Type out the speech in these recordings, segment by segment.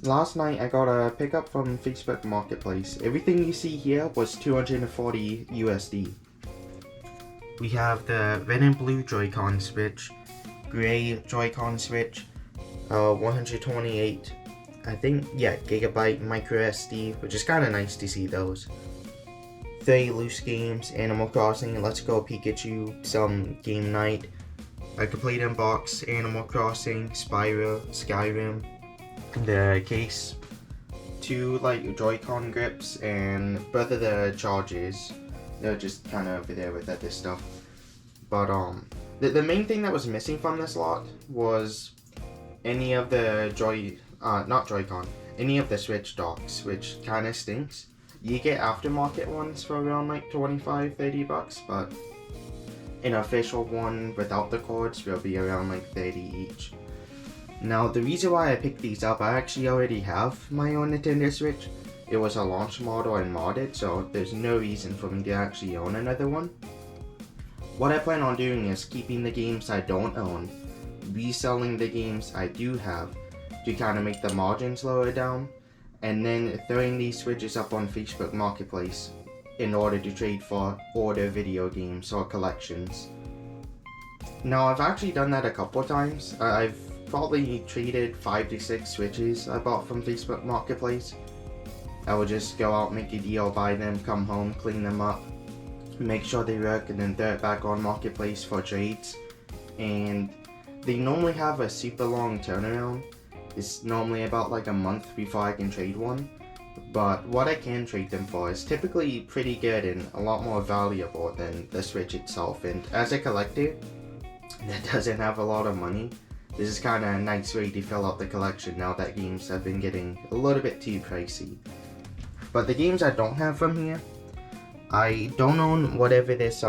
last night I got a pickup from Facebook Marketplace. Everything you see here was 240 USD. We have the red and blue Joy-Con switch, gray Joy-Con switch, 128, I think, yeah, gigabyte micro SD, which is kind of nice to see those. 30 loose games, Animal Crossing, Let's Go Pikachu, some game night, a complete inbox, Animal Crossing, Spyro, Skyrim, the case, 2 like Joy-Con grips, and both of the chargers. They're just kind of over there with other stuff. But the main thing that was missing from this lot was any of the any of the Switch docks, which kind of stinks. You get aftermarket ones for around like 25-30 bucks, but an official one without the cords will be around like 30 each. Now the reason why I picked these up, I actually already have my own Nintendo Switch. It was a launch model and modded, so there's no reason for me to actually own another one. What I plan on doing is keeping the games I don't own, reselling the games I do have to kind of make the margins lower down, and then throwing these Switches up on Facebook Marketplace in order to trade for older video games or collections. Now I've actually done that a couple times. I've probably traded 5 to 6 Switches I bought from Facebook Marketplace. I would just go out, make a deal, buy them, come home, clean them up, make sure they work, and then throw it back on Marketplace for trades. And they normally have a super long turnaround. It's normally about like a month before I can trade one. But what I can trade them for is typically pretty good and a lot more valuable than the Switch itself. And as a collector that doesn't have a lot of money, this is kind of a nice way to fill out the collection now that games have been getting a little bit too pricey. But the games I don't have from here, I don't own whatever this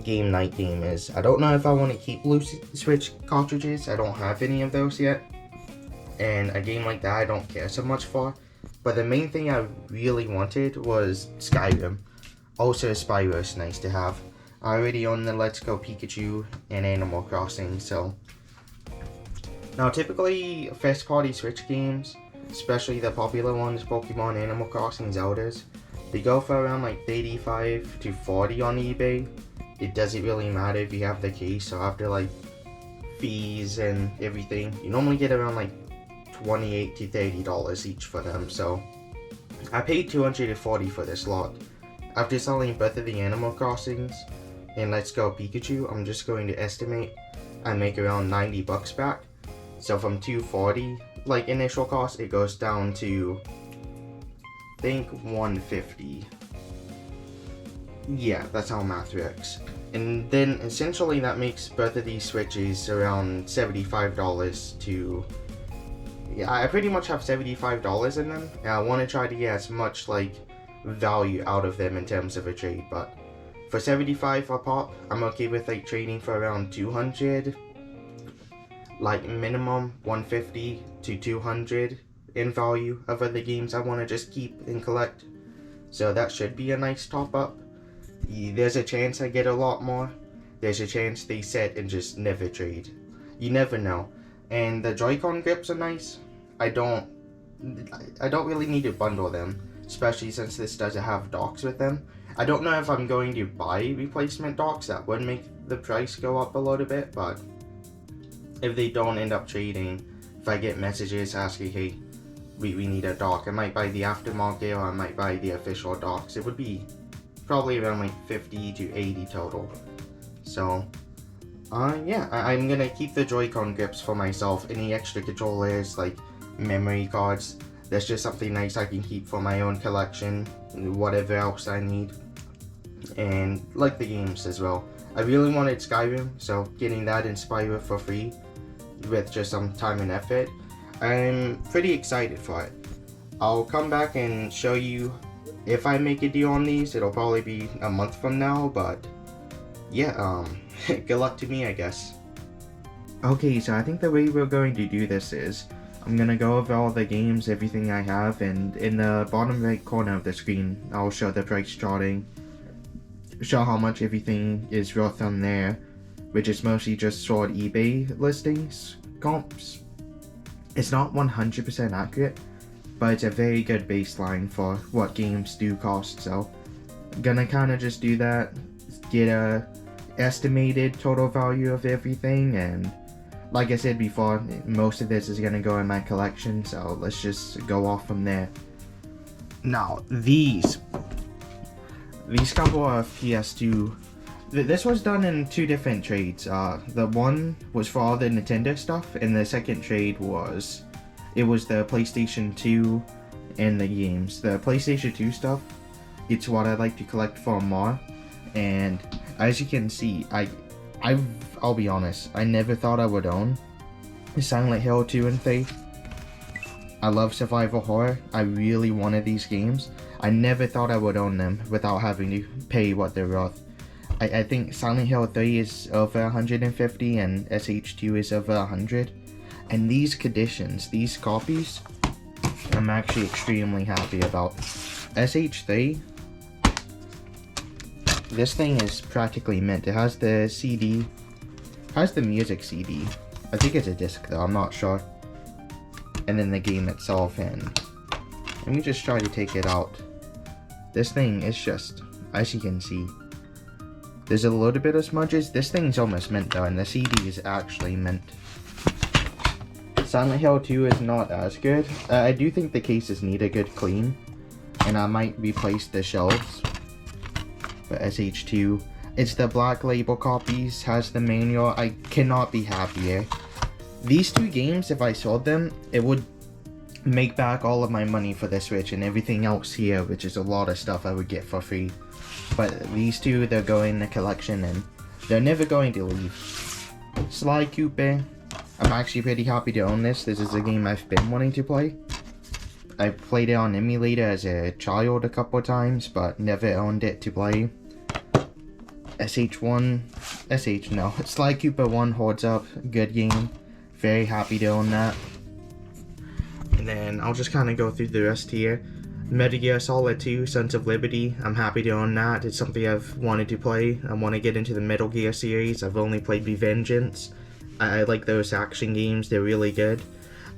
game night game is. I don't know if I want to keep loose Switch cartridges. I don't have any of those yet. And a game like that I don't care so much for. But the main thing I really wanted was Skyrim. Also Spyro is nice to have. I already own the Let's Go Pikachu and Animal Crossing, so. Now typically first party Switch games, especially the popular ones, Pokemon, Animal Crossing, Zeldas, they go for around like 35 to 40 on eBay. It doesn't really matter if you have the case, so after like fees and everything, you normally get around like $28 to $30 each for them. So I paid $240 for this lot. After selling both of the Animal Crossings and Let's Go Pikachu, I'm just going to estimate I make around 90 bucks back. So from $240 like initial cost, it goes down to I think $150. Yeah, that's how math works. And then essentially that makes both of these Switches around $75 to, yeah, I pretty much have $75 in them, and I want to try to get as much like value out of them in terms of a trade. But for $75 a pop, I'm okay with like trading for around $200, like minimum $150 to $200 in value of other games I want to just keep and collect. So that should be a nice top up. There's a chance I get a lot more. There's a chance they set and just never trade. You never know. And the Joy-Con grips are nice. I don't really need to bundle them, especially since this doesn't have docks with them. I don't know if I'm going to buy replacement docks. That would make the price go up a little bit, but if they don't end up trading, if I get messages asking, hey, we need a dock, I might buy the aftermarket or I might buy the official docks. It would be probably around like 50 to 80 total. So yeah, I'm gonna keep the Joy-Con grips for myself. Any extra controllers like memory cards, that's just something nice I can keep for my own collection, whatever else I need. And like the games as well. I really wanted Skyrim, so getting that in Spyro for free with just some time and effort, I'm pretty excited for it. I'll come back and show you if I make a deal on these. It'll probably be a month from now, but yeah, good luck to me, I guess. Okay, so I think the way we're going to do this is I'm gonna go over all the games, everything I have, and in the bottom right corner of the screen I'll show the price charting, show how much everything is worth on there, which is mostly just stored eBay listings comps. It's not 100% accurate, but it's a very good baseline for what games do cost, so gonna kind of just do that, get a estimated total value of everything, and like I said before, most of this is gonna go in my collection, so let's just go off from there. Now, these couple of PS2, this was done in two different trades. The one was for all the Nintendo stuff, and the second trade was, it was the PlayStation 2 and the games. The PlayStation 2 stuff, it's what I like to collect for more, and as you can see, I'll be honest, I never thought I would own Silent Hill 2 and 3. I love survival horror. I really wanted these games. I never thought I would own them without having to pay what they're worth. I think Silent Hill 3 is over 150 and SH2 is over 100. And these conditions, these copies, I'm actually extremely happy about. SH3, this thing is practically mint. It has the CD, has the music CD. I think it's a disc though, I'm not sure. And then the game itself, and let me just try to take it out. This thing is just, as you can see, there's a little bit of smudges. This thing's almost mint though, and the CD is actually mint. Silent Hill 2 is not as good. I do think the cases need a good clean, and I might replace the shelves. But SH2, it's the black label copies, has the manual. I cannot be happier. These two games, if I sold them, it would make back all of my money for the Switch and everything else here, which is a lot of stuff I would get for free. But these two, they're going in the collection and they're never going to leave. Sly Cooper, I'm actually pretty happy to own this. This is a game I've been wanting to play. I played it on emulator as a child a couple times, but never owned it to play. Sly Cooper 1 holds up, good game. Very happy to own that. And then I'll just kind of go through the rest here. Metal Gear Solid 2, Sons of Liberty, I'm happy to own that. It's something I've wanted to play. I want to get into the Metal Gear series. I've only played Revengeance. I like those action games, they're really good.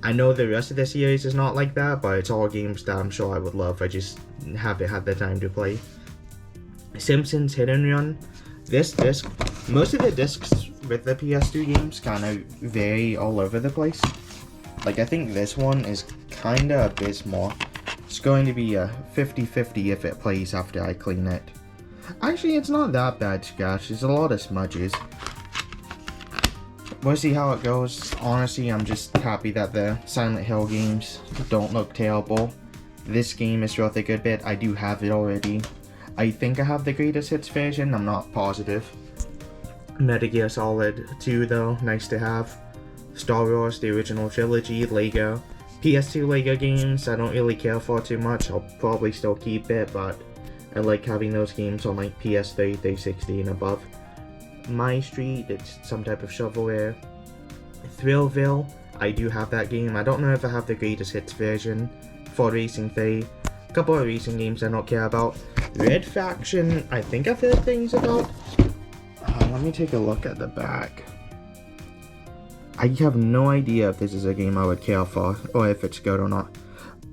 I know the rest of the series is not like that, but it's all games that I'm sure I would love. I just haven't had the time to play. Simpsons Hit and Run. This disc, most of the discs with the PS2 games kind of vary all over the place. Like, I think this one is kind of abysmal. It's going to be a 50-50 if it plays after I clean it. Actually, it's not that bad scratch. There's a lot of smudges. We'll see how it goes. Honestly, I'm just happy that the Silent Hill games don't look terrible. This game is worth a good bit. I do have it already. I think I have the greatest hits version, I'm not positive. Metal Gear Solid 2 though, nice to have. Star Wars, the original trilogy, Lego. PS2 Lego games, I don't really care for too much, I'll probably still keep it, but I like having those games on like PS3, 360 and above. My Street, it's some type of shovelware. Thrillville, I do have that game. I don't know if I have the greatest hits version. Ford Racing 3, a couple of racing games I don't care about. Red Faction, I think I've heard things about. Let me take a look at the back. I have no idea if this is a game I would care for, or if it's good or not.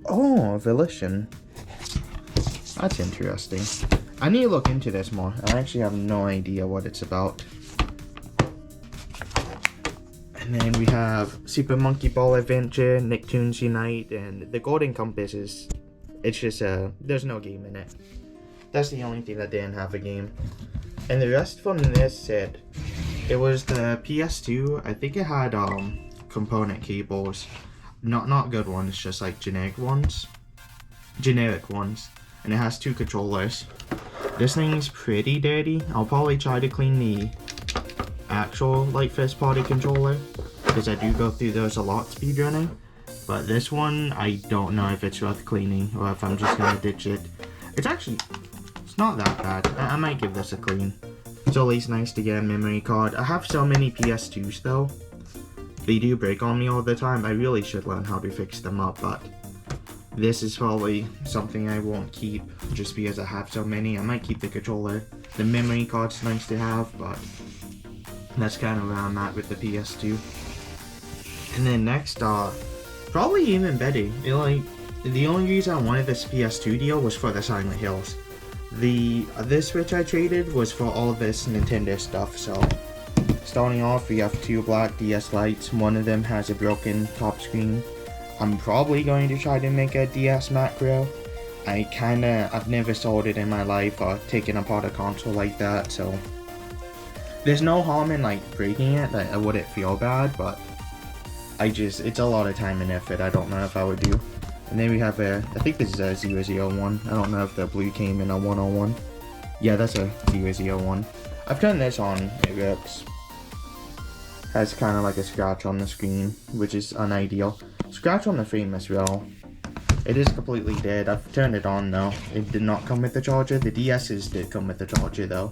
Oh, Volition. That's interesting. I need to look into this more. I actually have no idea what it's about. And then we have Super Monkey Ball Adventure, Nicktoons Unite, and the Golden Compass is... It's just there's no game in it. That's the only thing that didn't have a game. And the rest from this set, it was the PS2. I think it had component cables. Not good ones, just like generic ones. And it has two controllers. This thing's pretty dirty. I'll probably try to clean the actual like first party controller, because I do go through those a lot speedrunning. But this one, I don't know if it's worth cleaning or if I'm just gonna ditch it. It's not that bad. I might give this a clean. It's always nice to get a memory card. I have so many PS2s though. They do break on me all the time. I really should learn how to fix them up, but this is probably something I won't keep just because I have so many. I might keep the controller. The memory card's nice to have, but that's kind of where I'm at with the PS2. And then next, probably even better. the only reason I wanted this PS2 deal was for the Silent Hills. This Switch I traded was for all this Nintendo stuff. So starting off, we have two black DS Lites. One of them has a broken top screen. I'm probably going to try to make a DS macro. I've never sold it in my life or taken apart a console like that, so there's no harm in like breaking it. I wouldn't feel bad, but it's a lot of time and effort. I don't know if I would do. And then we have I think this is a 001. I don't know if the blue came in a 101. Yeah, that's a 001. I've turned this on, it works. Has kind of like a scratch on the screen, which is unideal. Scratch on the frame as well. It is completely dead. I've turned it on though. It did not come with the charger. The DS's did come with the charger though.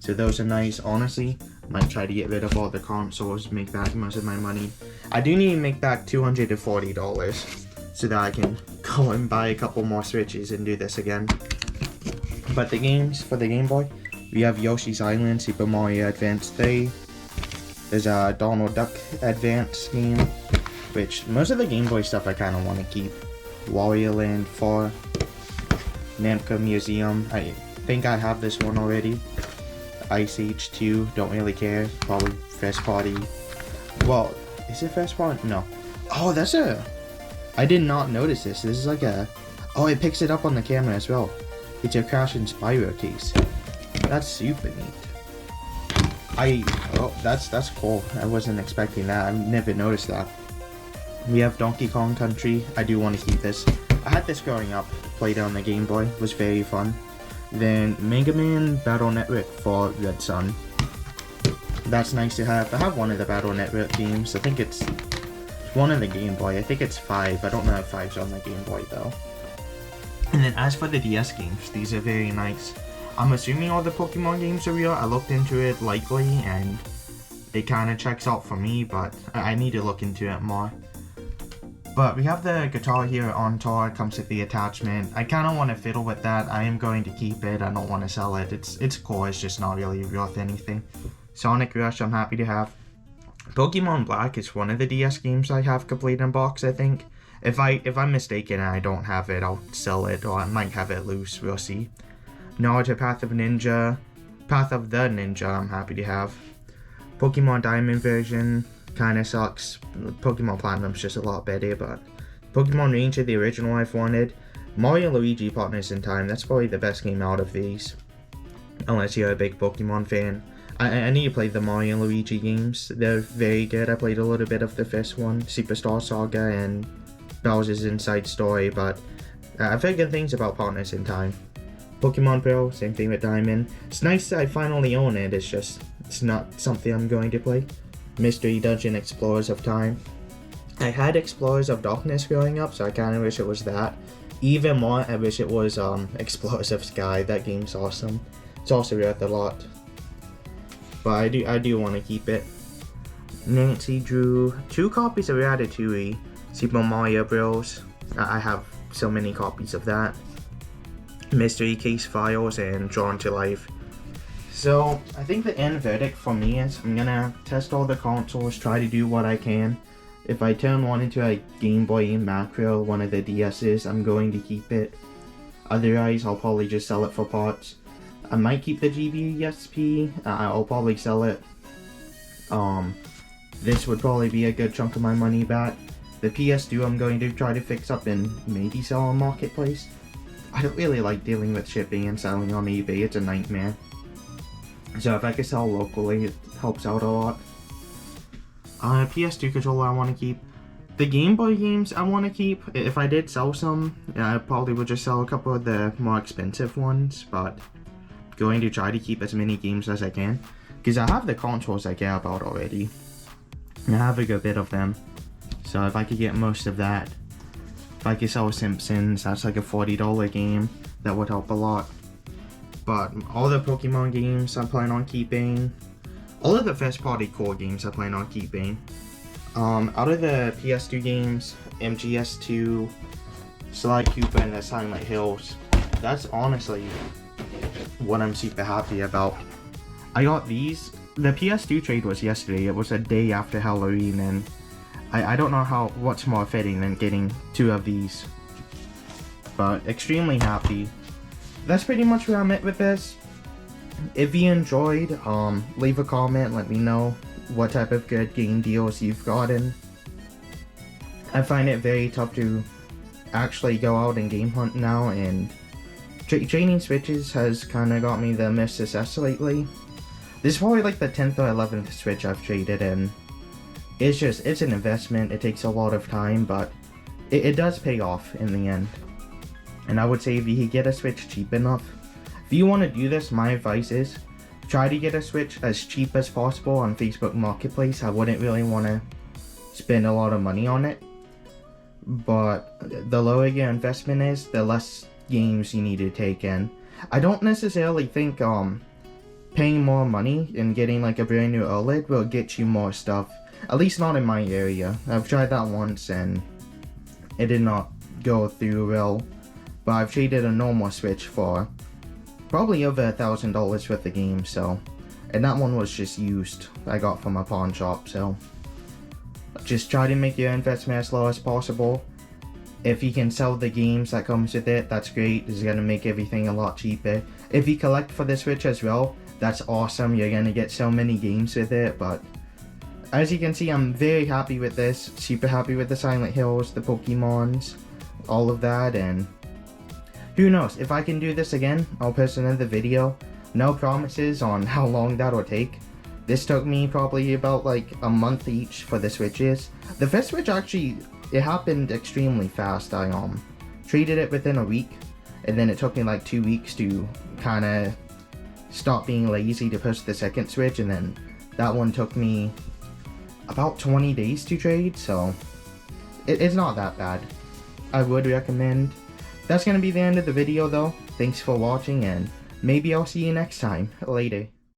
So those are nice. Honestly, might try to get rid of all the consoles, make back most of my money. I do need to make back $240 so that I can go and buy a couple more Switches and do this again. But the games for the Game Boy, we have Yoshi's Island, Super Mario Advance 3. There's a Donald Duck Advance game, which most of the Game Boy stuff I kind of want to keep. Wario Land 4, Namco Museum, I think I have this one already. Ice Age 2, don't really care, probably first party. Well, is it first party? No. Oh, I did not notice this. This is like oh, it picks it up on the camera as well. It's a Crash and Spyro case. That's super neat. Oh, that's cool. I wasn't expecting that. I've never noticed that. We have Donkey Kong Country. I do want to keep this. I had this growing up, played it on the Game Boy, it was very fun. Then Mega Man Battle Network for Red Sun. That's nice to have. I have one of the Battle Network games. I think it's one on the Game Boy. I think it's 5. I don't know if 5's on the Game Boy though. And then as for the DS games, these are very nice. I'm assuming all the Pokemon games are real. I looked into it lightly and it kind of checks out for me, but I need to look into it more. But we have the Guitar Hero on tour, it comes with the attachment. I kind of want to fiddle with that. I am going to keep it, I don't want to sell it. It's cool, it's just not really worth anything. Sonic Rush I'm happy to have. Pokemon Black is one of the DS games I have complete in box, I think. If I'm mistaken and I don't have it, I'll sell it, or I might have it loose, we'll see. Naruto Path of the Ninja I'm happy to have. Pokemon Diamond version kinda sucks. Pokemon Platinum's just a lot better, but Pokemon Ranger, the original I've wanted. Mario and Luigi Partners in Time, that's probably the best game out of these. Unless you're a big Pokemon fan. I need to play the Mario and Luigi games. They're very good. I played a little bit of the first one, Superstar Saga and Bowser's Inside Story, but I've heard good things about Partners in Time. Pokemon Pearl, same thing with Diamond. It's nice that I finally own it, it's not something I'm going to play. Mystery Dungeon Explorers of Time. I had Explorers of Darkness growing up, so I kind of wish it was that. Even more, I wish it was Explorers of Sky. That game's awesome. It's also worth a lot. But I do want to keep it. Nancy drew 2 copies of Ratatouille, Super Mario Bros. I have so many copies of that. Mystery Case Files and Drawn to Life. So, I think the end verdict for me is I'm gonna test all the consoles, try to do what I can. If I turn one into a Game Boy macro, one of the DS's, I'm going to keep it. Otherwise, I'll probably just sell it for parts. I might keep the GBSP, I'll probably sell it. This would probably be a good chunk of my money back. The PS2 I'm going to try to fix up and maybe sell on Marketplace. I don't really like dealing with shipping and selling on eBay, it's a nightmare. So if I could sell locally, it helps out a lot. PS2 controller I want to keep. The Game Boy games I want to keep. If I did sell some, I probably would just sell a couple of the more expensive ones, but going to try to keep as many games as I can. Because I have the consoles I care about already. I have a good bit of them. So if I could get most of that. If I could sell Simpsons, that's like a $40 game. That would help a lot. But all the Pokemon games I plan on keeping. All of the first party core games I plan on keeping. Out of the PS2 games, MGS2, Sly Cooper, and the Silent Hills, that's honestly what I'm super happy about. I got these. The PS2 trade was yesterday. It was a day after Halloween, and I don't know what's more fitting than getting 2 of these but extremely happy. That's pretty much where I'm at with this. If you enjoyed, leave a comment, let me know what type of good game deals you've gotten. I find it very tough to actually go out and game hunt now, and trading Switches has kind of got me the most success lately. This is probably like the 10th or 11th Switch I've traded, and it's an investment. It takes a lot of time, but it does pay off in the end. And I would say if you could get a Switch cheap enough, if you want to do this, my advice is try to get a Switch as cheap as possible on Facebook Marketplace. I wouldn't really want to spend a lot of money on it, but the lower your investment is, the less games you need to take in. I don't necessarily think paying more money and getting like a brand new OLED will get you more stuff, at least not in my area. I've tried that once and it did not go through well, but I've traded a normal Switch for probably over $1,000 worth of games, so, and that one was just used, I got from a pawn shop. So just try to make your investment as low as possible. If you can sell the games that comes with it, that's great. It's gonna make everything a lot cheaper. If you collect for the Switch as well, that's awesome. You're gonna get so many games with it. But as you can see, I'm very happy with this. Super happy with the Silent Hills, the Pokemons, all of that. And who knows, if I can do this again, I'll post another video. No promises on how long that'll take. This took me probably about like a month each for the Switches. The first Switch actually, it happened extremely fast. I traded it within a week, and then it took me like 2 weeks to kind of stop being lazy to push the second Switch, and then that one took me about 20 days to trade, so it's not that bad. I would recommend. That's going to be the end of the video though. Thanks for watching, and maybe I'll see you next time. Later.